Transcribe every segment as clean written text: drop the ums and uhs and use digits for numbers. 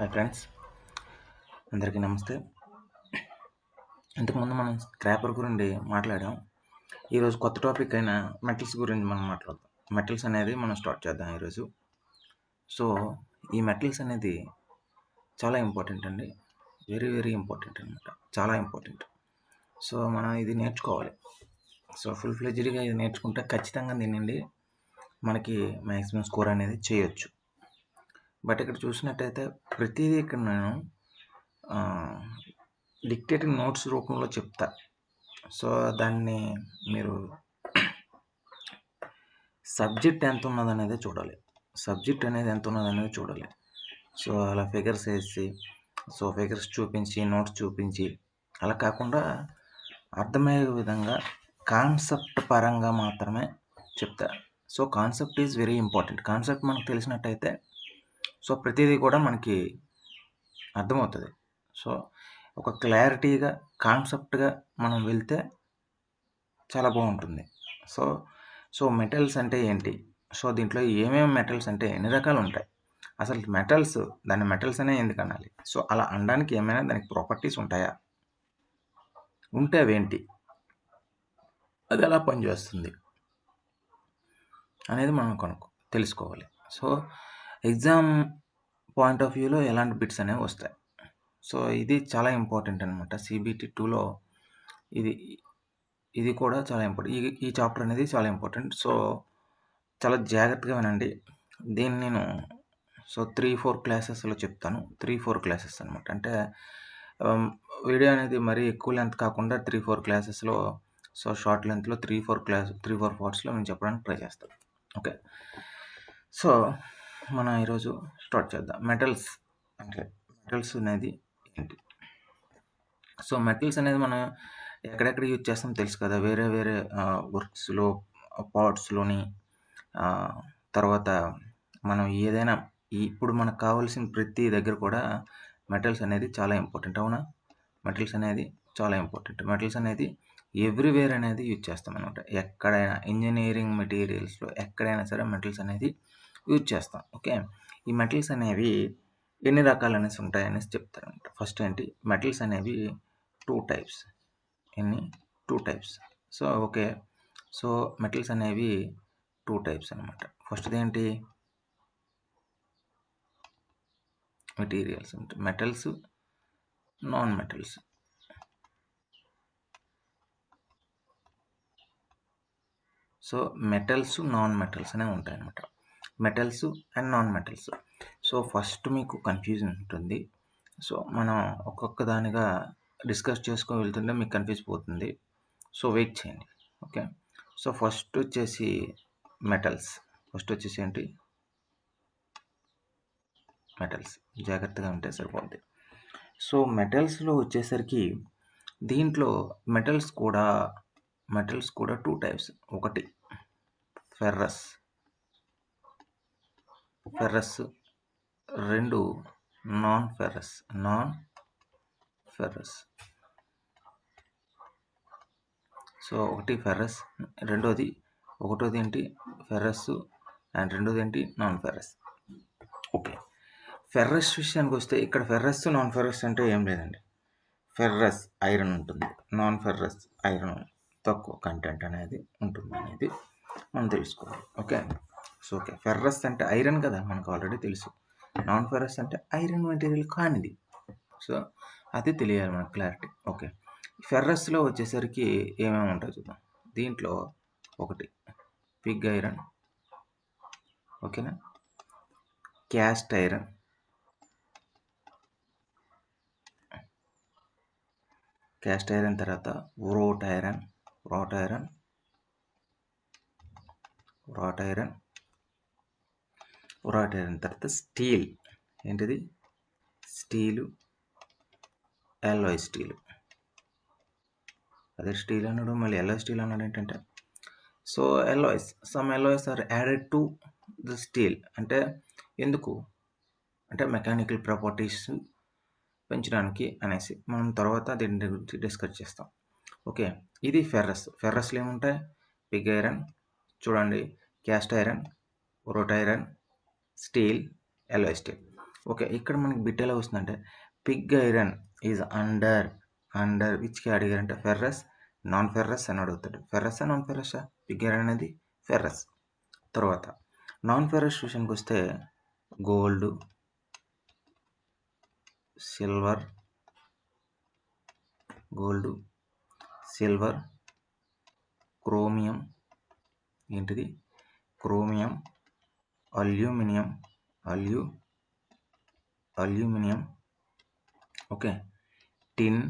Hi friends, అందరికీ నమస్తే. ఇంతకుముందు మనం స్క్రాపర్ గురించి మాట్లాడాం. ఈరోజు కొత్త టాపిక్ అయిన మెటల్స్ గురించి మనం మాట్లాడదాం. మెటల్స్ అనేది మనం స్టార్ట్ చేద్దాం ఈరోజు. సో ఈ మెటల్స్ అనేది చాలా ఇంపార్టెంట్ అండి, వెరీ వెరీ ఇంపార్టెంట్ అనమాట, చాలా ఇంపార్టెంట్. సో మనం ఇది నేర్చుకోవాలి. సో ఫుల్ ఫ్లెడ్జ్డ్గా ఇది నేర్చుకుంటే ఖచ్చితంగా దీనిండి మనకి మ్యాక్సిమం స్కోర్ అనేది చేయొచ్చు. బట్ ఇక్కడ చూసినట్టయితే ప్రతిదీ ఇక్కడ నేను డిక్టేటింగ్ నోట్స్ రూపంలో చెప్తా. సో దాన్ని మీరు సబ్జెక్ట్ ఎంత ఉన్నదనేది చూడాలి, చూడాలి. సో అలా ఫిగర్స్ వేసి, సో ఫిగర్స్ చూపించి, నోట్స్ చూపించి, అలా కాకుండా అర్థమయ్యే విధంగా కాన్సెప్ట్ పరంగా మాత్రమే చెప్తా. So concept is very important. Concept మనకు తెలిసినట్టయితే సో ప్రతిదీ కూడా మనకి అర్థమవుతుంది. సో ఒక క్లారిటీగా కాన్సెప్ట్గా మనం వెళ్తే చాలా బాగుంటుంది. సో మెటల్స్ అంటే ఏంటి, సో దీంట్లో ఏమేమి మెటల్స్ అంటే ఎన్ని రకాలు ఉంటాయి, అసలు మెటల్స్, దాన్ని మెటల్స్ అనే ఎందుకు అనాలి, సో అలా అనడానికి ఏమైనా దానికి ప్రాపర్టీస్ ఉంటాయా, ఉంటే అవేంటి, అది ఎలా పనిచేస్తుంది అనేది మనం తెలుసుకోవాలి. సో ఎగ్జామ్ పాయింట్ ఆఫ్ వ్యూలో ఎలాంటి బిట్స్ అనేవి వస్తాయి. సో ఇది చాలా ఇంపార్టెంట్ అనమాట. CBT 2లో ఇది కూడా చాలా ఇంపార్టెంట్. ఈ చాప్టర్ అనేది చాలా ఇంపార్టెంట్. సో చాలా జాగ్రత్తగా వినండి. దీన్ని నేను 3-4 క్లాసెస్లో చెప్తాను. 3-4 క్లాసెస్ అనమాట. అంటే వీడియో అనేది మరీ ఎక్కువ లెంత్ కాకుండా 3-4 క్లాసెస్లో, సో షార్ట్ లెంత్లో 3-4 పార్ట్స్లో నేను చెప్పడానికి ట్రై చేస్తాను. ఓకే, సో మనం ఈరోజు స్టార్ట్ చేద్దాం. మెటల్స్ అనేది ఏంటి? సో మెటల్స్ అనేది మనం ఎక్కడెక్కడ యూజ్ చేస్తాం తెలుసు కదా. వేరే వేరే వర్క్స్లో, పార్ట్స్లోని, తర్వాత మనం ఏదైనా ఇప్పుడు మనకు కావాల్సిన ప్రతి దగ్గర కూడా మెటల్స్ అనేది చాలా ఇంపార్టెంట్. అవునా? మెటల్స్ అనేది చాలా ఇంపార్టెంట్. మెటల్స్ అనేది ఎవ్రీవేర్ అనేది యూజ్ చేస్తాం అనమాట. ఎక్కడైనా ఇంజనీరింగ్ మెటీరియల్స్లో ఎక్కడైనా సరే మెటల్స్ అనేది యూజ్ చేస్తాం. ఓకే, ఈ మెటల్స్ అనేవి ఎన్ని రకాలు అనేసి ఉంటాయనేసి చెప్తారనమాట. ఫస్ట్ ఏంటి, మెటల్స్ అనేవి 2 types. 2 types. So okay, so metals అనేవి 2 టైప్స్ అనమాట. ఫస్ట్ది ఏంటి, మెటీరియల్స్ అంటే metals, non metals. So metals, non metals అనేవి ఉంటాయి అనమాట. Metals and non metals. So first మీకు కన్ఫ్యూజన్ ఉంటుంది. సో మనం ఒక్కొక్క దానిగా డిస్కస్ చేసుకొని వెళ్తుంటే మీకు కన్ఫ్యూజ్ పోతుంది. సో వెయిట్ చేయండి. ఓకే, సో ఫస్ట్ వచ్చేసి మెటల్స్. ఏంటి, మెటల్స్. జాగ్రత్తగా ఉంటే సరిపోద్ది. సో మెటల్స్లో వచ్చేసరికి దీంట్లో మెటల్స్ కూడా 2 టైప్స్. ఒకటి ఫెర్రస్, 2 నాన్ ఫెర్రస్. సో ఒకటి ఫెర్రస్, ఒకటోది ఏంటి ఫెర్రస్, అండ్ రెండోది ఏంటి నాన్ ఫెర్రస్. ఓకే, ఫెర్రస్ విషయానికి వస్తే ఇక్కడ ఫెర్రస్, నాన్ ఫెర్రస్ అంటే ఏం లేదండి. ఫెర్రస్ ఐరన్ ఉంటుంది, నాన్ ఫెర్రస్ ఐరన్ తక్కువ కంటెంట్ అనేది ఉంటుంది అనేది మనం తెలుసుకోవాలి. ఓకే, సో ఓకే, ఫెర్రస్ అంటే ఐరన్ కదా, మనకు ఆల్రెడీ తెలుసు. నాన్ ఫెర్రస్ అంటే ఐరన్ మెటీరియల్ కానిది. సో అది తెలియాలి మనకు, క్లారిటీ. ఓకే, ఫెర్రస్లో వచ్చేసరికి ఏమేమి ఉంటాయి చూద్దాం. దీంట్లో ఒకటి పిగ్ ఐరన్, ఓకేనా, క్యాస్ట్ ఐరన్, తర్వాత వ్రోట్ ఐరన్, తర్వాత స్టీల్. ఏంటిది? Steel, alloy steel. అదే స్టీల్ అన్నాడు, మళ్ళీ ఎల్లాయ్ స్టీల్ అన్నాడు ఏంటంటే, so some alloys are added to the steel. అంటే ఎందుకు అంటే మెకానికల్ ప్రాపర్టీస్ పెంచడానికి అనేసి మనం తర్వాత దీని గురించి డిస్కస్ చేస్తాం. ఓకే, ఇది ఫెర్రస్లో ఏముంటాయి? పిగ్ ఐరన్, చూడండి, cast iron, wrought iron, steel, alloy steel. Okay. ఇక్కడ మనకి బిట్ ఎలా వస్తుందంటే పిగ్ ఐరన్ ఈజ్ అండర్ విచ్‌కి అడిగారంటే ఫెర్రస్, నాన్ ఫెర్రస్ అని అడుగుతాడు. ఫెర్రసా? నాన్ ఫెర్రసా? పిగ్ ఐరన్ అనేది ఫెర్రస్. తర్వాత నాన్ ఫెర్రస్ విషయానికొస్తే గోల్డ్, సిల్వర్, క్రోమియం, ఏంటిది? Chromium, aluminium, okay. Tin,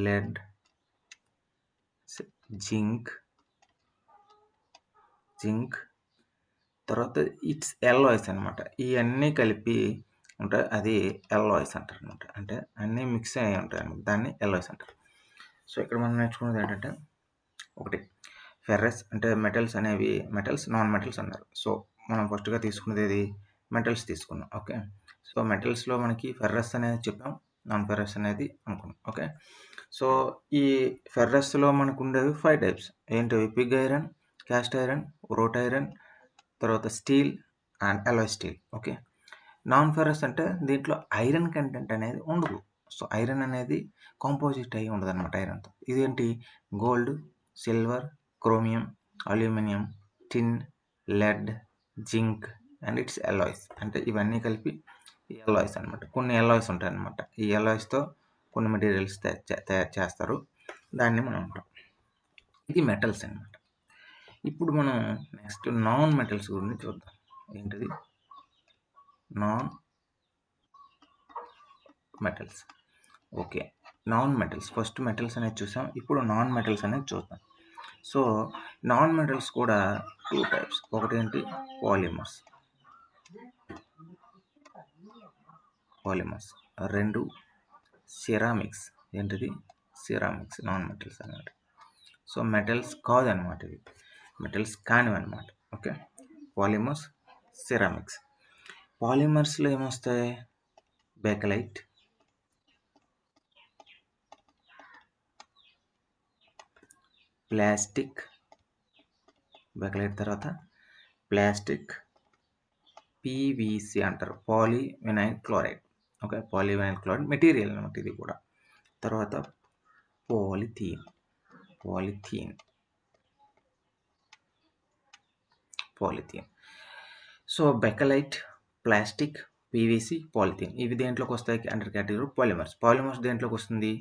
lead, zinc, తర్వాత ఇట్స్ ఎల్లాయిస్ అనమాట. ఇవన్నీ కలిపి ఉంటాయి. అది ఎల్లాయిస్ అంటారు అనమాట. అంటే అన్నీ మిక్స్ అయ్యి ఉంటాయి అనమాట. దాన్ని ఎల్లాయిస్ అంటారు. సో ఇక్కడ మనం నేర్చుకున్నది ఏంటంటే ఒకటి ఫెర్రస్ అంటే మెటల్స్ అనేవి మెటల్స్, నాన్ మెటల్స్ అన్నారు. సో మనం ఫస్ట్గా తీసుకున్నది ఏది? మెటల్స్ తీసుకున్నాం. ఓకే. సో మెటల్స్లో మనకి ఫెర్రస్ అనేది చెప్పాం, నాన్ ఫెర్రస్ అనేది అనుకున్నాం. ఓకే. సో ఈ ఫెర్రస్లో మనకు ఉండేవి 5 టైప్స్. ఏంటివి? Pig iron, cast iron, wrought iron, తర్వాత steel and alloy steel. Okay. Non ferrous అంటే దీంట్లో ఐరన్ కంటెంట్ అనేది ఉండదు. సో ఐరన్ అనేది కాంపోజిట్ అయ్యి ఉండదు అనమాట ఐరన్తో. ఇదేంటి? Gold, silver, chromium, aluminium, tin, lead, zinc and its alloys. అంటే ఇవన్నీ కలిపి ఎలాయ్స్ అనమాట. కొన్ని ఎలాయ్స్ ఉంటాయి అనమాట. ఈ ఎలాయ్స్తో కొన్ని మెటీరియల్స్ తయారు చేస్తారు. దాన్ని మనం అంటాం. ఇది మెటల్స్ అనమాట. ఇప్పుడు మనం నెక్స్ట్ నాన్ మెటల్స్ గురించి చూద్దాం. ఏంటిది? Non metals. Okay. Non metals. First metals అనేది చూసాం. ఇప్పుడు నాన్ మెటల్స్ అనేది చూద్దాం. సో నాన్ మెటల్స్ కూడా 2 టైప్స్. ఒకటేంటి? పాలిమర్స్. 2 సిరామిక్స్. ఏంటిది? సిరామిక్స్. నాన్ మెటల్స్ అన్నమాట. సో మెటల్స్ కాదనమాట. ఇవి మెటల్స్ కానివన్నమాట. ఓకే. Polymers, ceramics. పాలిమర్స్లో ఏమొస్తాయి? బేకలైట్, ప్లాస్టిక్, బేకలైట్ తర్వాత ప్లాస్టిక్, పీవీసీ అంటారు, పాలీవినైల్ క్లోరైడ్. ఓకే. పాలీవినైల్ క్లోరైడ్ మెటీరియల్ అనమాట ఇది కూడా. తర్వాత polythene. So bakelite, plastic, PVC, polythene ఇవి దేంట్లోకి వస్తాయి? Under category polymers. పాలిమర్స్ దేంట్లోకి వస్తుంది?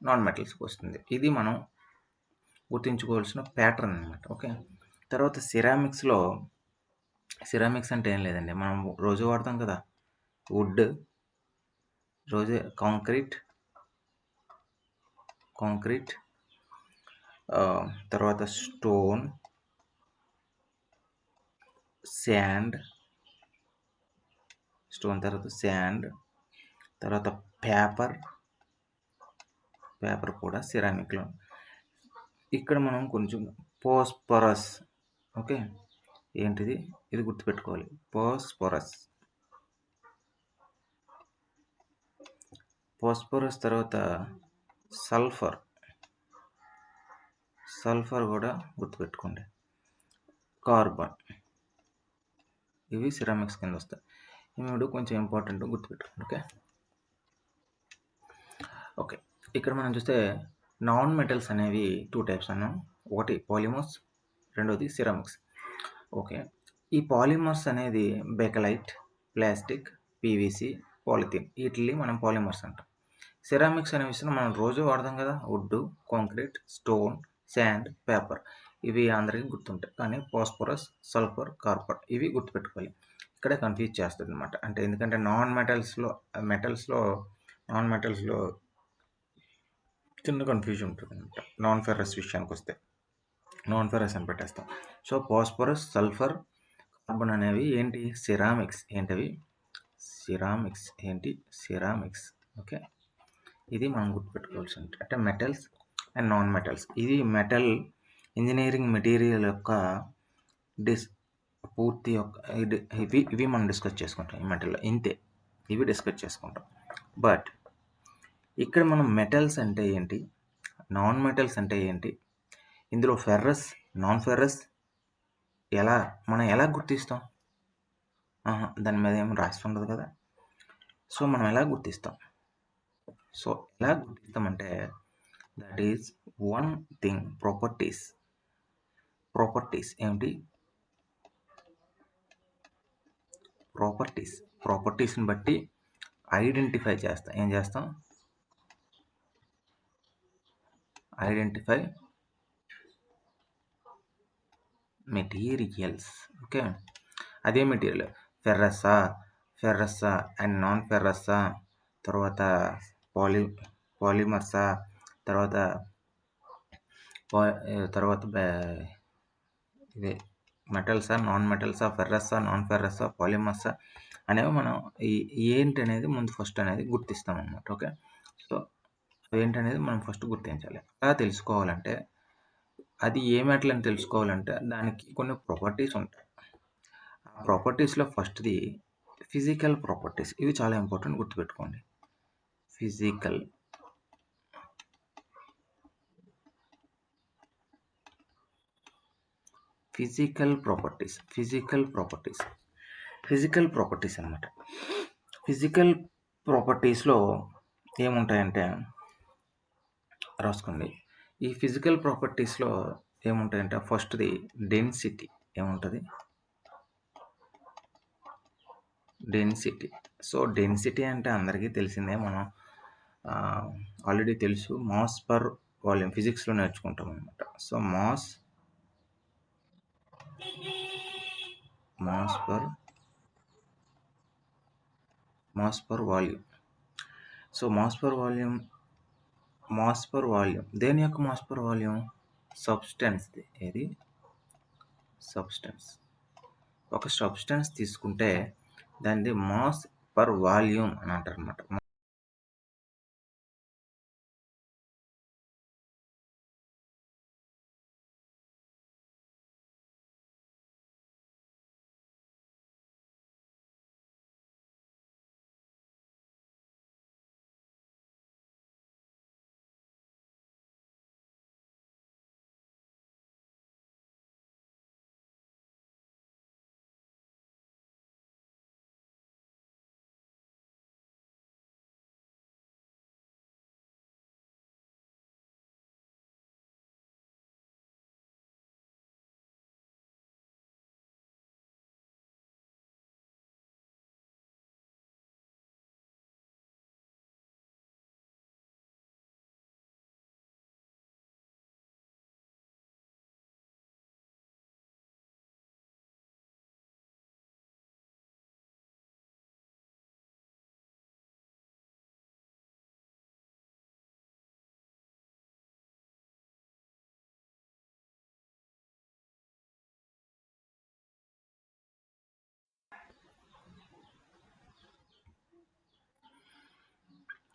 నాన్ మెటల్స్కి వస్తుంది. ఇది మనం గుర్తుంచుకోవాల్సిన ప్యాటర్న్ అనమాట. ఓకే. తర్వాత సిరామిక్స్ అంటే ఏం లేదండి, మనం రోజు వాడతాం కదా, వుడ్, కాంక్రీట్, తర్వాత స్టోన్, శాండ్, తర్వాత పేపర్ కూడా సిరామిక్లో. ఇక్కడ మనం కొంచెం ఫాస్ఫరస్. ఓకే. ఏంటిది? ఇది గుర్తుపెట్టుకోవాలి. ఫాస్ఫరస్ తర్వాత సల్ఫర్ కూడా గుర్తుపెట్టుకోండి. కార్బన్. ఇవి సిరామిక్స్ కింద వస్తాయి. ఇవి కొంచెం ఇంపార్టెంట్, గుర్తుపెట్టుకోండి. ఓకే. ఇక్కడ మనం చూస్తే నాన్ మెటల్స్ అనేవి 2 టైప్స్ అన్నాం. ఒకటి పాలిమర్స్, రెండోది సిరామిక్స్. ఓకే. ఈ పాలిమర్స్ అనేది బేకలైట్, ప్లాస్టిక్, పీవీసీ, పాలిథీన్, వీటిని మనం పాలిమర్స్ అంటాం. సిరామిక్స్ అనే విషయం మనం రోజు వాడదాం కదా, wood, concrete, stone, sand, paper. ఇవి అందరికీ గుర్తుంటాయి. కానీ ఫాస్ఫరస్, సల్ఫర్, కార్బన్ ఇవి గుర్తుపెట్టుకోవాలి. ఇక్కడే కన్ఫ్యూజ్ చేస్తుంది అనమాట. అంటే ఎందుకంటే నాన్ మెటల్స్లో చిన్న కన్ఫ్యూజన్ ఉంటుంది అనమాట. నాన్ ఫెర్రస్ విషయానికి వస్తే నాన్ ఫెర్రస్ అని పెట్టేస్తాం. సో ఫాస్ఫరస్, సల్ఫర్, కార్బన్ అనేవి ఏంటి? సిరామిక్స్. ఏంటవి? సిరామిక్స్. ఓకే. ఇది మనం గుర్తుపెట్టుకోవాల్సి ఉంటుంది. అంటే మెటల్స్ అండ్ నాన్ మెటల్స్. ఇది మెటల్ ఇంజనీరింగ్ మెటీరియల్ యొక్క పూర్తి యొక్క ఇవి మనం డిస్కస్ చేసుకుంటాం. ఈ మెటల్లో ఇంతే, ఇవి డిస్కస్ చేసుకుంటాం. బట్ ఇక్కడ మనం మెటల్స్ అంటే ఏంటి, నాన్ మెటల్స్ అంటే ఏంటి, ఇందులో ఫెర్రస్, నాన్ ఫెర్రస్ మనం ఎలా గుర్తిస్తాం? దాని మీద ఏమి రాసి ఉండదు కదా. సో మనం ఎలా గుర్తిస్తాం? సో ఎలా గుర్తిస్తామంటే that is one thing. Properties ఏమిటి? ప్రాపర్టీస్ని బట్టి ఐడెంటిఫై చేస్తాం. ఏం చేస్తాం? Identify materials. ఓకే, అదే మెటీరియల్ ఫెర్రసా అండ్ నాన్ ఫెర్రసా, తర్వాత పాలిమర్సా, తర్వాత ఇదే మెటల్సా, నాన్ మెటల్సా, ఫెర్రసా, నాన్ ఫెర్రసా, పాలిమర్సా అనేవి మనం ఏంటి అనేది ముందు ఫస్ట్ అనేది గుర్తిస్తాం అన్నమాట. ఓకే, సో ఏంటనేది మనం ఫస్ట్ గుర్తించాలి. అలా తెలుసుకోవాలంటే అది ఏ మెటల్ అని తెలుసుకోవాలంటే దానికి కొన్ని ప్రాపర్టీస్ ఉంటాయి. ఆ ప్రాపర్టీస్లో ఫస్ట్ది ఫిజికల్ ప్రాపర్టీస్. ఇవి చాలా ఇంపార్టెంట్, గుర్తుపెట్టుకోండి. ఫిజికల్ ప్రాపర్టీస్ అన్నమాట. ఫిజికల్ ప్రాపర్టీస్లో ఏముంటాయంటే రాసుకోండి. ఈ ఫిజికల్ ప్రాపర్టీస్లో ఏముంటాయంటే ఫస్ట్ది డెన్సిటీ. ఏముంటుంది? డెన్సిటీ. సో డెన్సిటీ అంటే అందరికీ తెలిసిందే, మనం ఆల్రెడీ తెలుసు. మాస్ పర్ వాల్యూమ్ ఫిజిక్స్లో నేర్చుకుంటాం అనమాట. So mass per volume. So mass per volume దేని యొక్క మాస్ పర్ వాల్యూమ్? సబ్స్టెన్స్ది. ఏది? సబ్స్టెన్స్. ఒక సబ్స్టెన్స్ తీసుకుంటే దానిది మాస్ పర్ వాల్యూమ్ అని అంటారు అనమాట.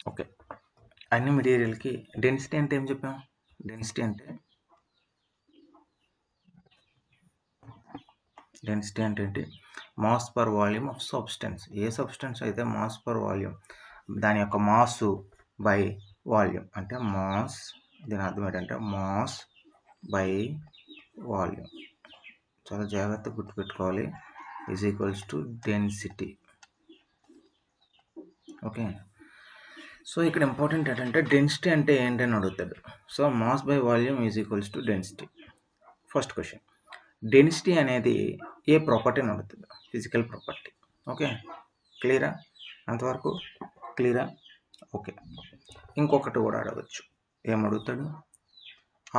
ఓకే, అన్ని మెటీరియల్కి డెన్సిటీ అంటే ఏం చెప్పాం? డెన్సిటీ అంటే ఏంటి? Mass per volume of substance. A substance అయితే మాస్ పర్ వాల్యూమ్, దాని యొక్క మాసు బై వాల్యూమ్ అంటే మాస్. దీని అర్థం ఏంటంటే మాస్ బై వాల్యూమ్. చాలా జాగ్రత్తగా గుర్తుపెట్టుకోవాలి. Is equals to density. Okay, so ఇక్కడ ఇంపార్టెంట్ ఏంటంటే డెన్సిటీ అంటే ఏంటని అడుగుతాడు. So mass by volume is equals to density. First question, density అనేది ఏ ప్రాపర్టీని అడుగుతుంది? Physical property. ఓకే, క్లియరా? అంతవరకు క్లియరా? ఓకే, ఇంకొకటి కూడా అడగచ్చు. ఏమడుగుతాడు?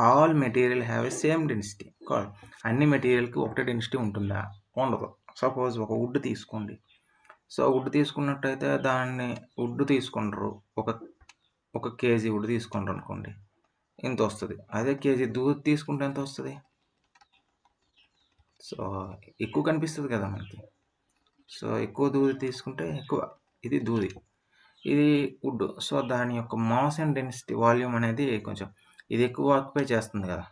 All material have a same density. కాదు, అన్ని మెటీరియల్కి ఒకటే డెన్సిటీ ఉంటుందా? ఉండదు. సపోజ్ ఒక వుడ్ తీసుకోండి. సో వుడ్ తీసుకున్నట్టయితే దాన్ని వుడ్ తీసుకుంటారు, ఒక కేజీ వుడ్ తీసుకుంటారు అనుకోండి, ఇంత వస్తుంది. అదే కేజీ దూద్ తీసుకుంటే ఎంత వస్తుంది? సో ఎక్కువ కనిపిస్తుంది కదా మనకి. సో ఎక్కువ దూది తీసుకుంటే ఎక్కువ. ఇది దూది, ఇది వుడ్. సో దాని యొక్క మాస్ అండ్ డెన్సిటీ వాల్యూమ్ అనేది కొంచెం ఇది ఎక్కువ ఆక్యుపై చేస్తుంది కదా,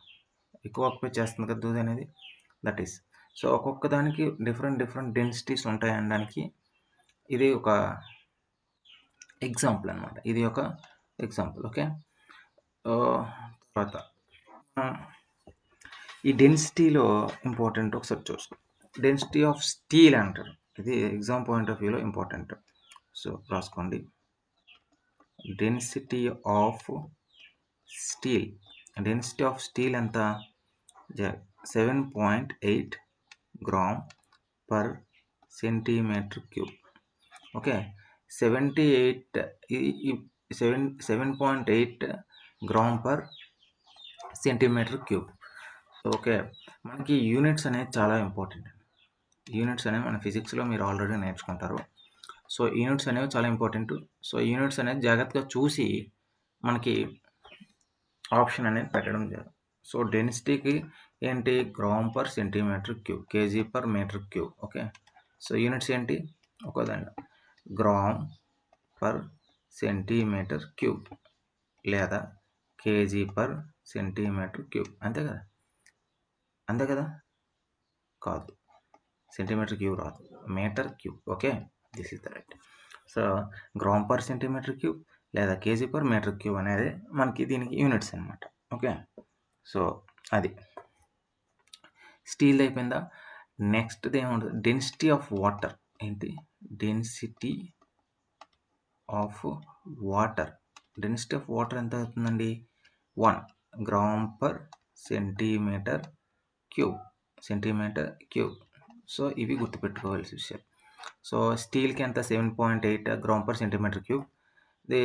దూది అనేది. That is. సో ఒక్కొక్క దానికి డిఫరెంట్ డెన్సిటీస్ ఉంటాయి అనడానికి ఇది ఒక ఎగ్జాంపుల్ అనమాట. ఇది ఒక ఎగ్జాంపుల్. ఓకే, తర్వాత ఈ డెన్సిటీలో ఇంపార్టెంట్ ఒకసారి చూసుకో. డెన్సిటీ ఆఫ్ స్టీల్ అంటారు. ఇది ఎగ్జామ్ పాయింట్ ఆఫ్ వ్యూలో ఇంపార్టెంట్. సో రాసుకోండి. Density of steel. Density of steel ఎంత? 7.8 gram per centimetre cube. Okay, 7.8 gram per centimetre cube. Okay, మనకి యూనిట్స్ అనేది చాలా ఇంపార్టెంట్. యూనిట్స్ అనేవి మన ఫిజిక్స్లో మీరు ఆల్రెడీ నేర్చుకుంటారు. సో యూనిట్స్ అనేవి చాలా ఇంపార్టెంట్. సో యూనిట్స్ అనేది జాగ్రత్తగా చూసి మనకి ఆప్షన్ అనేది పెట్టడం జరుగుతుంది. సో డెన్సిటీకి ఏంటి? Gram per centimetre cube, KG per metre cube. Okay, so units ఏంటి? ఒకదండి, గ్రామ్ పర్ సెంటీమీటర్ క్యూబ్ లేదా కేజీ పర్ సెంటీమీటర్ క్యూబ్. అంతే కదా? అంతే కదా? కాదు, సెంటీమీటర్ క్యూబ్ రాదు, metre cube. Okay, this is the right. So gram per centimetre cube లేదా కేజీ పర్ మీటర్ క్యూబ్ అనేది మనకి దీనికి యూనిట్స్ అనమాట. ఓకే, సో అది స్టీల్ అయిపోయిందా? నెక్స్ట్ ఏముంటుంది? Density of water. ఏంటి? Density of water. Density of water ఎంత అవుతుందండి? 1 gram per centimetre cube. Centimetre cube. So ఇవి గుర్తుపెట్టుకోవాల్సిన విషయం. సో స్టీల్కి ఎంత? 7.8 గ్రామ్ పర్ సెంటీమీటర్ క్యూబ్. ఇది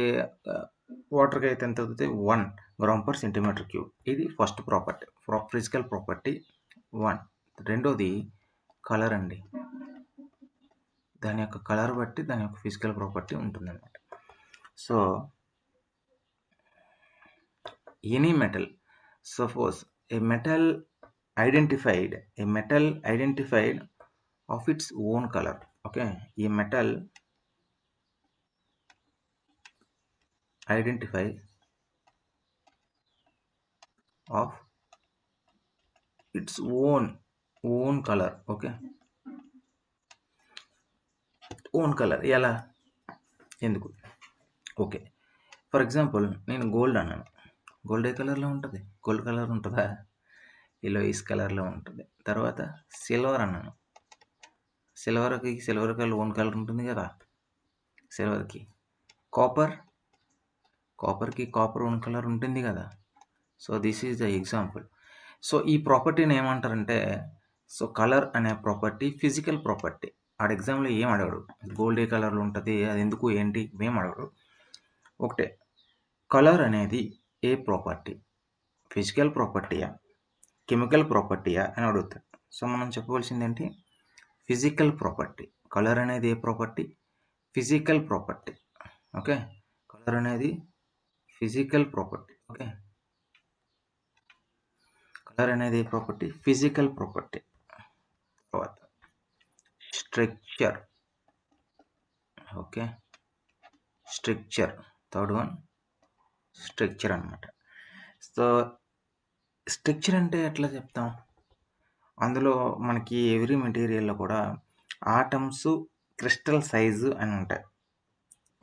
వాటర్కి అయితే ఎంత అవుతుంది? 1 గ్రామ్ పర్ సెంటీమీటర్ క్యూబ్. ఇది ఫస్ట్ ప్రాపర్టీ, ఫిజికల్ ప్రాపర్టీ 1. రెండోది కలర్ అండి. దాని యొక్క కలర్ బట్టి దాని యొక్క ఫిజికల్ ప్రాపర్టీ ఉంటుందన్నమాట. So any metal, suppose a metal identified of its own colour. Okay, ఈ metal identify of its own colour. Okay, own colour ఎలా? ఎందుకు? ఓకే, ఫర్ ఎగ్జాంపుల్ నేను గోల్డ్ అన్నాను. గోల్డ్ ఏ కలర్లో ఉంటుంది? గోల్డ్ కలర్ ఉంటుందా? ఎల్లోయిష్ కలర్లో ఉంటుంది. తర్వాత సిల్వర్ అన్నాను. సిల్వర్ కలర్ ఓన్ కలర్ ఉంటుంది కదా సిల్వర్కి. కాపర్కి కాపర్ ఓన్ కలర్ ఉంటుంది కదా. So this is the example. So ఈ ప్రాపర్టీని ఏమంటారంటే, సో కలర్ అనే ప్రాపర్టీ ఫిజికల్ ప్రాపర్టీ. ఆడ ఎగ్జామ్లో ఏం అడగడు, గోల్డ్ ఏ కలర్లో ఉంటుంది, అది ఎందుకు ఏంటి ఏం అడగడు. ఒకటే, కలర్ అనేది ఏ ప్రాపర్టీ? ఫిజికల్ ప్రాపర్టీయా, కెమికల్ ప్రాపర్టీయా అని అడుగుతాడు. సో మనం చెప్పవలసింది ఏంటి? Physical property. కలర్ అనేది ఏ property? Physical property. Okay, colour అనేది ఫిజికల్ ప్రాపర్టీ. ఓకే, కలర్ అనేది ఏ ప్రాపర్టీ? Physical property. తర్వాత structure. Okay, structure, third one structure అనమాట. సో స్ట్రక్చర్ అంటే ఎట్లా చెప్తాం? అందులో మనకి ఎవ్రీ మెటీరియల్లో కూడా ఆటమ్స్, క్రిస్టల్ సైజు అని ఉంటాయి.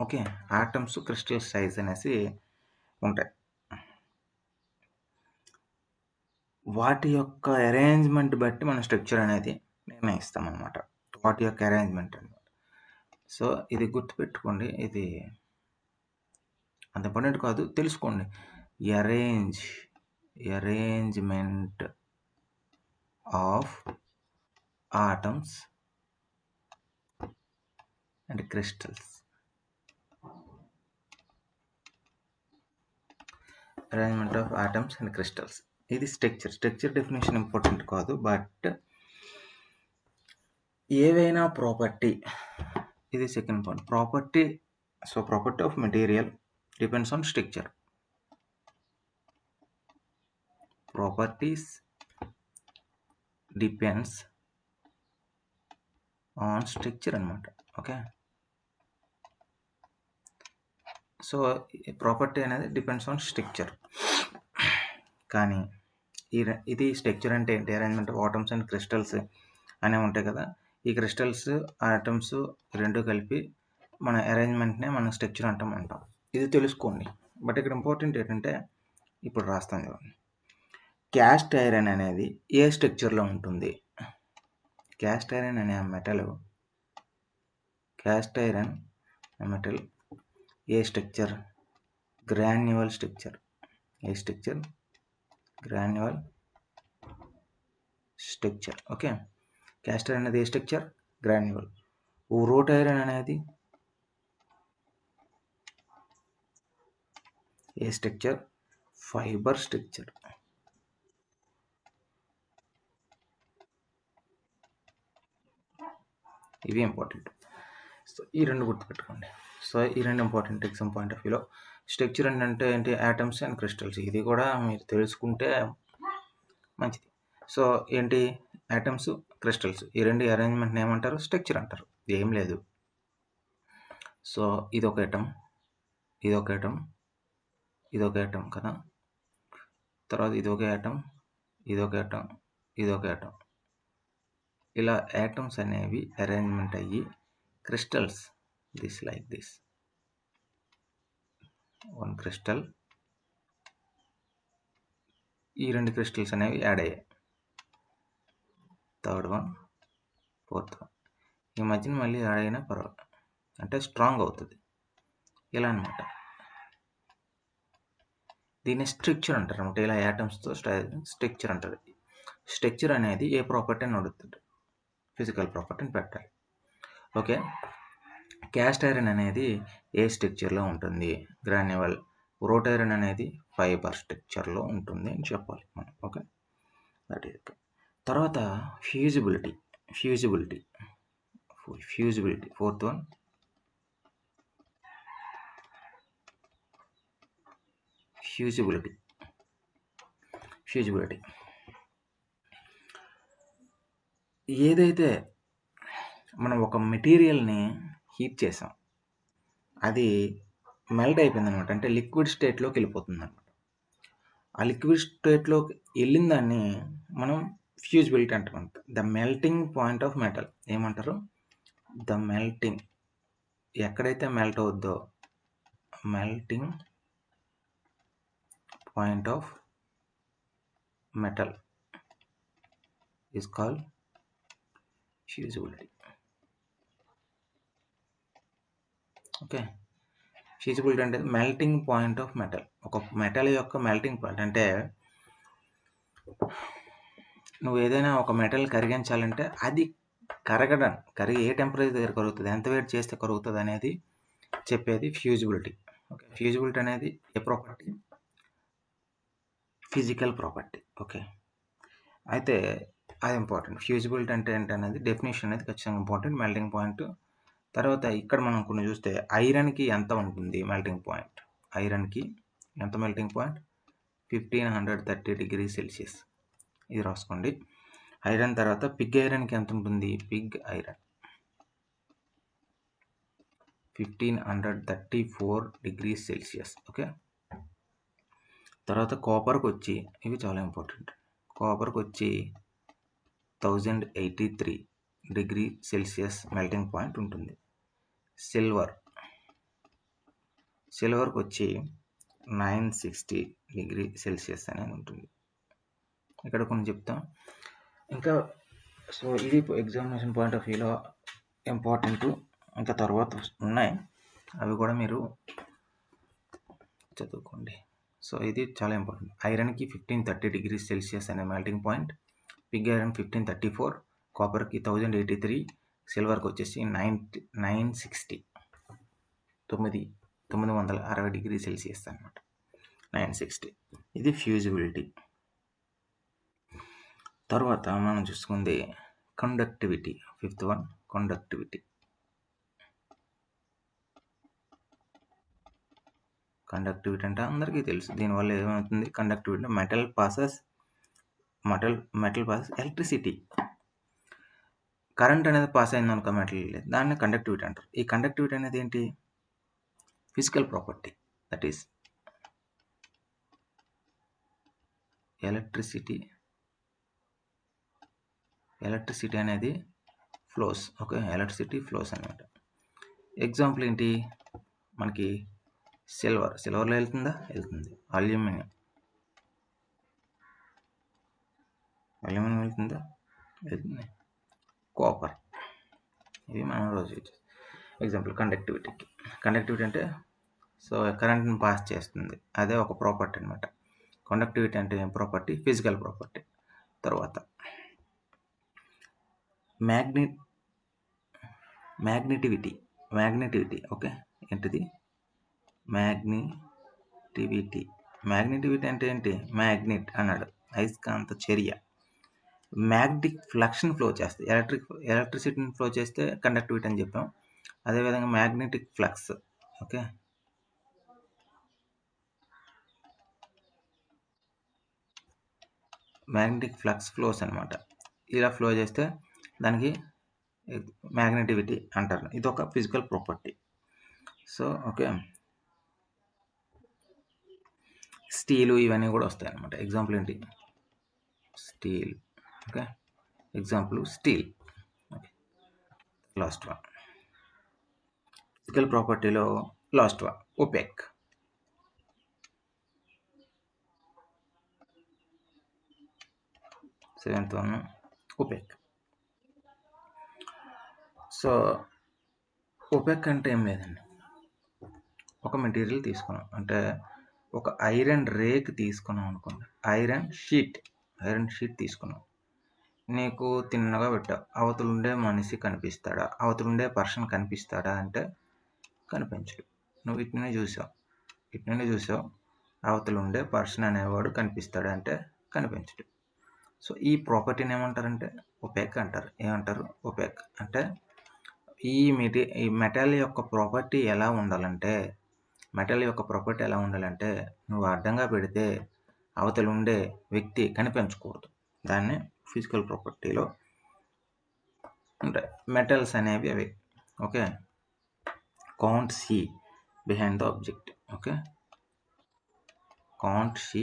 ఓకే, ఆటమ్స్, క్రిస్టల్ సైజ్ అనేసి ఉంటాయి. వాటి యొక్క అరేంజ్మెంట్ బట్టి మన స్ట్రక్చర్ అనేది నిర్ణయిస్తాం అన్నమాట. వాటి యొక్క అరేంజ్మెంట్ అనమాట. సో ఇది గుర్తుపెట్టుకోండి, ఇది అంత ఇంపార్టెంట్ కాదు, తెలుసుకోండి. Arrangement of atoms and crystals. Arrangement of atoms and crystals, ఇది స్ట్రక్చర్ డెఫినేషన్ ఇంపార్టెంట్ కాదు, బట్ ఏవైనా ప్రాపర్టీ, ఇది second point. Property, so property of material depends on structure. Properties depends on structure అనమాట. ఓకే, సో ప్రాపర్టీ అనేది depends on structure. కానీ ఇది structure అంటే ఏంటి? Arrangement of atoms and crystals అనేవి ఉంటాయి కదా. ఈ క్రిస్టల్స్, ఆటమ్స్ రెండు కలిపి మన అరేంజ్మెంట్నే మనం స్ట్రక్చర్ అంటాం. ఇది తెలుసుకోండి. బట్ ఇక్కడ ఇంపార్టెంట్ ఏంటంటే, ఇప్పుడు రాస్తాను చూడండి. క్యాస్ట్ ఐరన్ అనేది ఏ స్ట్రక్చర్లో ఉంటుంది? క్యాస్ట్ ఐరన్ అనే మెటల్ క్యాస్ట్ ఐరన్ మెటల్ ఏ స్ట్రక్చర్, గ్రాన్యువల్ స్ట్రక్చర్. ఏ structure, granular structure. Okay, cast iron అనేది ఏ స్ట్రక్చర్, గ్రాన్యువల్. రూట్ ఐరన్ అనేది ఏ స్ట్రక్చర్, ఫైబర్ స్ట్రక్చర్. ఇవి ఇంపార్టెంట్. సో ఈ రెండు గుర్తుపెట్టుకోండి. సో ఈ రెండు ఇంపార్టెంట్ ఎగ్జామ్ పాయింట్ ఆఫ్ వ్యూలో. స్ట్రక్చర్ అంటే ఏంటి, యాటమ్స్ అండ్ క్రిస్టల్స్. ఇది కూడా మీరు తెలుసుకుంటే మంచిది. సో ఏంటి, యాటమ్స్, క్రిస్టల్స్, ఈ రెండు అరేంజ్మెంట్ని ఏమంటారు, స్ట్రక్చర్ అంటారు. ఏం లేదు. సో ఇదొక ఐటమ్, ఇదొక ఐటమ్, ఇదొక ఐటమ్ కదా. తర్వాత ఇదొక ఐటమ్, ఇదొక ఐటమ్, ఇదొక ఐటమ్. ఇలా యాటమ్స్ అనేవి అరేంజ్మెంట్ అయ్యి crystals this like this. One crystal, ఈ రెండు క్రిస్టల్స్ అనేవి యాడ్ అయ్యాయి. Third one, fourth one. ఈ మధ్యన మళ్ళీ యాడ్ అయినా పర్వాలేదు, అంటే స్ట్రాంగ్ అవుతుంది. ఇలా అనమాట. దీన్ని స్ట్రక్చర్ అంటారు అనమాట. ఇలా యాటమ్స్తో స్ట్రక్చర్ అంటారు. స్ట్రక్చర్ అనేది ఏ ప్రాపర్టీని అడుగుతుంది, ఫిజికల్ ప్రాపర్టీని పెట్టాలి. ఓకే, క్యాస్ట్ ఐరన్ అనేది ఏ స్ట్రక్చర్లో ఉంటుంది, గ్రాన్యువల్. రూట్ ఐరన్ అనేది ఫైబర్ స్ట్రక్చర్లో ఉంటుంది అని చెప్పాలి మనం. Okay, that is. తర్వాత fusibility. Fusibility, fusibility, fourth one. Fusibility, fusibility. ఏదైతే మనం ఒక మెటీరియల్ని హీట్ చేసాం, అది మెల్ట్ అయిపోయింది అనమాట, అంటే లిక్విడ్ స్టేట్లోకి వెళ్ళిపోతుంది అనమాట. ఆ లిక్విడ్ స్టేట్లోకి వెళ్ళిన దాన్ని మనం ఫ్యూజిబిలిటీ అంటాం. The melting point of metal ఏమంటారు, ద మెల్టింగ్. ఎక్కడైతే మెల్ట్ అవుద్దో, melting point of metal is called fusibility. Okay, fusibility అంటే మెల్టింగ్ పాయింట్ ఆఫ్ మెటల్. ఒక మెటల్ యొక్క మెల్టింగ్ పాయింట్ అంటే నువ్వు ఏదైనా ఒక మెటల్ కరిగించాలంటే అది కరిగి ఏ టెంపరేచర్ దగ్గర కరుగుతుంది, ఎంత వేడి చేస్తే కరుగుతుంది అనేది చెప్పేది ఫ్యూజిబిలిటీ. ఓకే, ఫ్యూజిబిలిటీ అనేది ఏ ప్రాపర్టీ, ఫిజికల్ ప్రాపర్టీ. ఓకే, అయితే అది ఇంపార్టెంట్. ఫ్యూజిబిలిటీ అంటే ఏంటి అనేది డెఫినేషన్ అనేది ఖచ్చితంగా ఇంపార్టెంట్. Melting point. తర్వాత ఇక్కడ మనం కొన్ని చూస్తే ఐరన్కి ఎంత ఉంటుంది మెల్టింగ్ పాయింట్, ఐరన్కి ఎంత మెల్టింగ్ పాయింట్, 1530 డిగ్రీ సెల్సియస్. ఇది రాసుకోండి. ఐరన్. తర్వాత పిగ్ ఐరన్కి ఎంత ఉంటుంది, Pig iron 1534 degree Celsius. Okay, తర్వాత కాపర్కి వచ్చి, ఇవి చాలా ఇంపార్టెంట్, కాపర్కి వచ్చి 1083 డిగ్రీ సెల్సియస్ మెల్టింగ్ పాయింట్ ఉంటుంది. సిల్వర్కి వచ్చి 960 డిగ్రీ సెల్సియస్ అనేది ఉంటుంది. ఇక్కడ కొన్ని చెప్తాం ఇంకా. సో ఇది ఎగ్జామినేషన్ పాయింట్ ఆఫ్ వ్యూలో ఇంపార్టెంట్. ఇంకా తర్వాత ఉన్నాయి, అవి కూడా మీరు చదువుకోండి. సో ఇది చాలా ఇంపార్టెంట్. ఐరన్కి 1530 డిగ్రీ సెల్సియస్ అనే మెల్టింగ్ పాయింట్, పిగ్ ఐరన్ 1534, కాపర్కి 1083, సిల్వర్కి వచ్చేసి 960 960 డిగ్రీ సెల్సియస్ అనమాట, 960. ఇది ఫ్యూజిబిలిటీ. తర్వాత మనం చూసుకుంది conductivity, fifth one, conductivity. Conductivity అంటే అందరికీ తెలుసు. దీనివల్ల ఏమవుతుంది, conductivity metal passes electricity. Current అనేది పాస్ అయింది అనుకో మెటల్, దాన్ని కండక్టివిటీ అంటారు. ఈ కండక్టివిటీ అనేది ఏంటి, physical property. That is electricity అనేది ఫ్లోస్. ఓకే, ఎలక్ట్రిసిటీ ఫ్లోస్ అనమాట. ఎగ్జాంపుల్ ఏంటి మనకి, సిల్వర్లో వెళ్తుంది. అల్యూమినియం వెళ్తుంది. కాపర్. ఇవి మనం రోజు ఎగ్జాంపుల్ కండక్టివిటీ అంటే సో కరెంట్ని పాస్ చేస్తుంది, అదే ఒక ప్రాపర్టీ అనమాట. కండక్టివిటీ అంటే ఏం ప్రాపర్టీ? Physical property. తర్వాత మ్యాగ్నెటివిటీ ఓకే, ఏంటిది? మ్యాగ్నెటివిటీ అంటే ఏంటి? మ్యాగ్నెట్ అన్నాడు, అయస్కాంత చర్య. మ్యాగ్నెటిక్ ఫ్లక్స్ని ఫ్లో చేస్తే, ఎలక్ట్రిసిటీని ఫ్లో చేస్తే కండక్టివిటీ అని చెప్పాం. అదేవిధంగా magnetic flux okay, magnetic flux flows అనమాట. ఇలా ఫ్లో చేస్తే దానికి మ్యాగ్నెటివిటీ అంటారు. ఇది ఒక physical property. So okay, steel ఇవన్నీ కూడా వస్తాయి అనమాట. ఎగ్జాంపుల్ ఏంటి? Steel okay, example steel. Okay, last one physical ప్రాపర్టీలో last one opaque. Seventh one opaque. So opaque అంటే ఏం లేదండి, ఒక మెటీరియల్ తీసుకున్నాం అంటే ఒక ఐరన్ రేక్ తీసుకున్నాం అనుకోండి, ఐరన్ షీట్ తీసుకున్నాం. నీకు తిన్నగా పెట్టావు, అవతలుండే మనిషి కనిపిస్తాడా, అవతలుండే పర్సన్ కనిపిస్తాడా అంటే కనిపించడు. నువ్వు ఇటు నుండి చూసావు, అవతలుండే పర్సన్ అనేవాడు కనిపిస్తాడా అంటే కనిపించడు. సో ఈ ప్రాపర్టీని ఏమంటారంటే ఒపెక్ అంటారు. ఏమంటారు? ఒపెక్ అంటే ఈ మెటల్ యొక్క ప్రాపర్టీ ఎలా ఉండాలంటే, నువ్వు అడ్డంగా పెడితే అవతల ఉండే వ్యక్తి కనిపించకూడదు. దాన్ని ఫిజికల్ ప్రాపర్టీలో ఉంటాయి. మెటల్స్ అనేవి అవి okay, can't see behind the object. Okay, can't see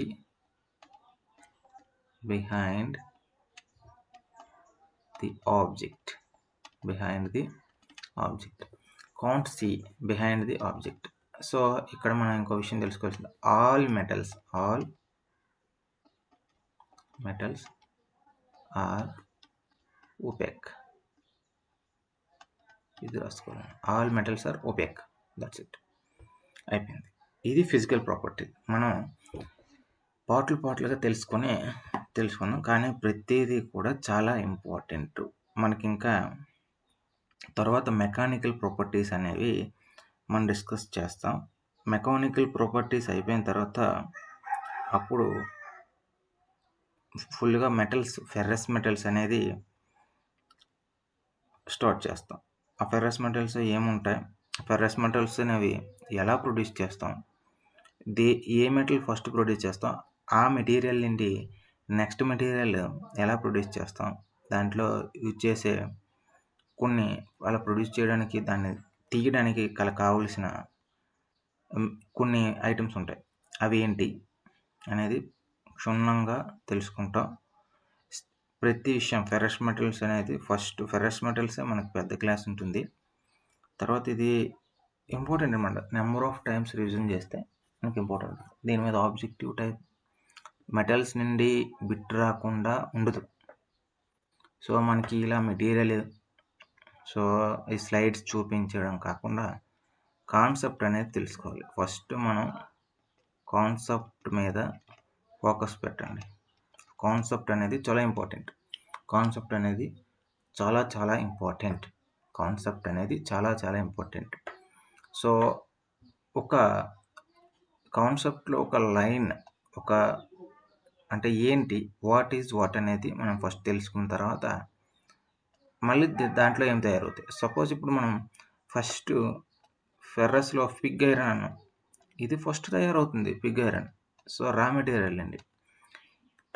behind the object. Can't see behind the object. So ఇక్కడ మనం ఇంకో విషయం తెలుసుకోవాల్సింది, ఆల్ మెటల్స్ ఆర్ ఒపెక్. ఇది రాసుకోవాలి, all metals are opaque. That's it, అయిపోయింది. ఇది ఫిజికల్ ప్రాపర్టీ. మనం పార్ట్లుగా తెలుసుకున్నాం, కానీ ప్రతిదీ కూడా చాలా ఇంపార్టెంట్ మనకి. ఇంకా తర్వాత మెకానికల్ ప్రాపర్టీస్ అనేవి మనం డిస్కస్ చేస్తాం. మెకానికల్ ప్రాపర్టీస్ అయిపోయిన తర్వాత అప్పుడు ఫుల్గా మెటల్స్, ఫెర్రస్ మెటల్స్ అనేది స్టార్ట్ చేస్తాం. ఆ ఫెర్రస్ మెటల్స్ ఏముంటాయి, ఫెర్రస్ మెటల్స్ అనేవి ఎలా ప్రొడ్యూస్ చేస్తాం, ఏ మెటల్ ఫస్ట్ ప్రొడ్యూస్ చేస్తాం, ఆ మెటీరియల్ నుండి నెక్స్ట్ మెటీరియల్ ఎలా ప్రొడ్యూస్ చేస్తాం, దాంట్లో యూజ్ చేసే కొన్ని అలా ప్రొడ్యూస్ చేయడానికి, దాన్ని తీయడానికి కావలసిన కొన్ని ఐటమ్స్ ఉంటాయి. అవి ఏంటి అనేది క్షుణ్ణంగా తెలుసుకుంటాం. ప్రతి విషయం ఫెర్రస్ మెటల్స్ అనేది ఫస్ట్, ఫెర్రస్ మెటల్సే మనకు పెద్ద క్లాస్ ఉంటుంది. తర్వాత ఇది ఇంపార్టెంట్ అనమాట, నెంబర్ ఆఫ్ టైమ్స్ రివిజన్ చేస్తే మనకి ఇంపార్టెంట్. దీని మీద ఆబ్జెక్టివ్ టైప్ మెటల్స్ నుండి బిట్ రాకుండా ఉండదు. సో మనకి ఇలా మెటీరియల్, సో ఈ స్లైడ్స్ చూపించడం కాకుండా కాన్సెప్ట్ అనేది తెలుసుకోవాలి. ఫస్ట్ మనం కాన్సెప్ట్ మీద ఫోకస్ పెట్టండి. కాన్సెప్ట్ అనేది చాలా ఇంపార్టెంట్. చాలా ఇంపార్టెంట్. సో ఒక కాన్సెప్ట్లో ఒక లైన్, అంటే ఏంటి, వాట్ ఈజ్ వాట్ అనేది మనం ఫస్ట్ తెలుసుకున్న తర్వాత మళ్ళీ దాంట్లో ఏం తయారవుతాయి. సపోజ్ ఇప్పుడు మనం ఫస్ట్ ఫెర్రస్లో పిగ్ ఐరన్ అన్నాం, ఇది ఫస్ట్ తయారవుతుంది Pig iron. So raw material అండి.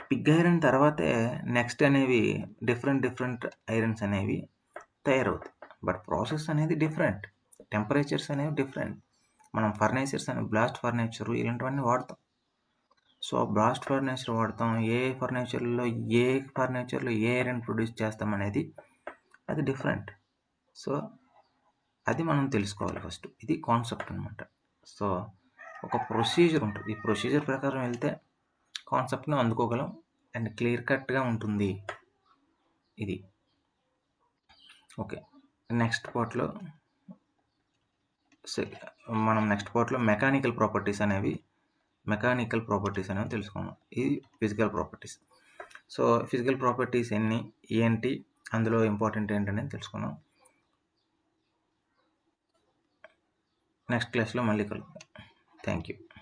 పిగ్ ఐరన్ తర్వాతే నెక్స్ట్ అనేవి డిఫరెంట్ ఐరన్స్ అనేవి తయారవుతాయి. బట్ ప్రాసెస్ అనేది డిఫరెంట్, టెంపరేచర్స్ అనేవి డిఫరెంట్. మనం ఫర్నేచర్స్ అని బ్లాస్ట్ ఫర్నేచర్ ఇలాంటివన్నీ వాడతాం. సో బ్లాస్ట్ ఫర్నేచర్ వాడతాం, ఏ ఫర్నేచర్లో ఏ ఐరన్ ప్రొడ్యూస్ చేస్తాం అనేది అది డిఫరెంట్. సో అది మనం తెలుసుకోవాలి ఫస్ట్. ఇది కాన్సెప్ట్ అనమాట. సో ఒక ప్రొసీజర్ ఉంటుంది, ఈ ప్రొసీజర్ ప్రకారం వెళ్తే కాన్సెప్ట్ని అందుకోగలం అండ్ క్లియర్ కట్గా ఉంటుంది ఇది. ఓకే, నెక్స్ట్ పార్ట్లో మనం నెక్స్ట్ పార్ట్‌లో మెకానికల్ ప్రాపర్టీస్ అనేవి తెలుసుకుందాం. ఇది physical properties. So, physical properties ఏంటి? అందులో ఇంపార్టెంట్ ఏంటనేది తెలుసుకుందాం. నెక్స్ట్ క్లాస్‌లో మళ్ళీ కలుద్దాం. Thank you.